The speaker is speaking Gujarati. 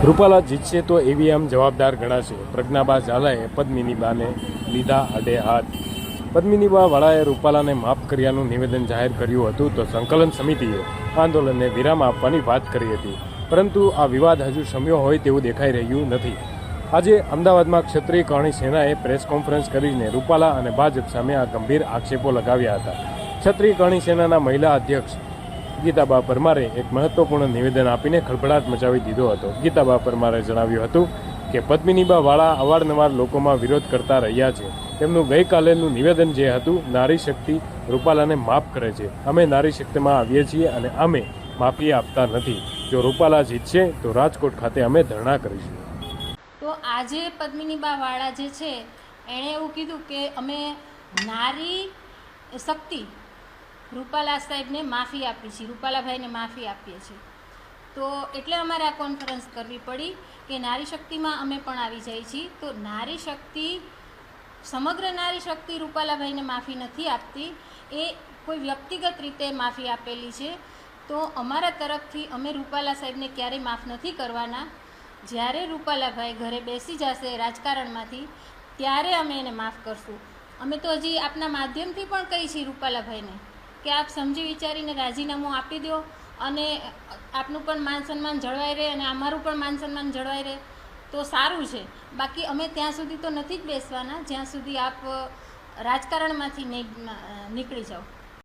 રૂપાલા જીતશે તો ઈવીએમ જવાબદાર ગણાશે. પ્રજ્ઞાબા ઝાલાએ પદ્મિનીબાને લીધા આડે હાથ. પદ્મિનીબા વાળાએ રૂપાલાને માફ કર્યાનું નિવેદન જાહેર કર્યું હતું તો સંકલન સમિતિએ આંદોલનને વિરામ આપવાની વાત કરી હતી, પરંતુ આ વિવાદ હજુ શમ્યો હોય તેવું દેખાઈ રહ્યું નથી. આજે અમદાવાદમાં ક્ષત્રિય કરણી સેનાએ પ્રેસ કોન્ફરન્સ કરીને રૂપાલા અને ભાજપ સામે આ ગંભીર આક્ષેપો લગાવ્યા હતા. ક્ષત્રિય કરણી સેનાના મહિલા અધ્યક્ષ ગીતાબા પરમારે એક મહત્વપૂર્ણ નિવેદન આપીને ખળભળાટ મચાવી દીધો હતો. ગીતાબા પરમારે જણાવ્યું હતું કે પદ્મિનીબા વાળા અવારનવાર લોકોમાં વિરોધ કરતા રહ્યા છે. તેમનું ગઈકાલેનું નિવેદન જે હતું, નારી શક્તિ રૂપાલાને માફ કરે છે. અમે નારી શક્તિમાં આવીએ છીએ અને અમે માફી આપતા નથી. જો રૂપાલા જીતશે તો રાજકોટ ખાતે અમે ધરણા કરીશું. તો આજે પદ્મિનીબા વાળા જે છે એણે એવું કીધું કે અમે નારી શક્તિ રૂપાલા સાહેબને માફી આપી છીએ, રૂપાલાભાઈને માફી આપીએ છીએ. તો એટલે અમારે આ કોન્ફરન્સ કરવી પડી કે નારી શક્તિમાં અમે પણ આવી જઈએ છીએ. તો નારી શક્તિ, સમગ્ર નારી શક્તિ રૂપાલાભાઈને માફી નથી આપતી, એ કોઈ વ્યક્તિગત રીતે માફી આપેલી છે. તો અમારા તરફથી અમે રૂપાલા સાહેબને ક્યારેય માફ નથી કરવાના. જ્યારે રૂપાલાભાઈ ઘરે બેસી જશે રાજકારણમાંથી ત્યારે અમે એને માફ કરશું. અમે તો હજી આપના માધ્યમથી પણ કહીએ છીએ રૂપાલાભાઈને કે આપ સમજી વિચારીને રાજીનામું આપી દો અને આપનું પણ માન સન્માન જળવાઈ રહે અને અમારું પણ માન સન્માન જળવાઈ રહે તો સારું છે. બાકી અમે ત્યાં સુધી તો નથી જ બેસવાના જ્યાં સુધી આપ રાજકારણમાંથી નહીં નીકળી જાઓ.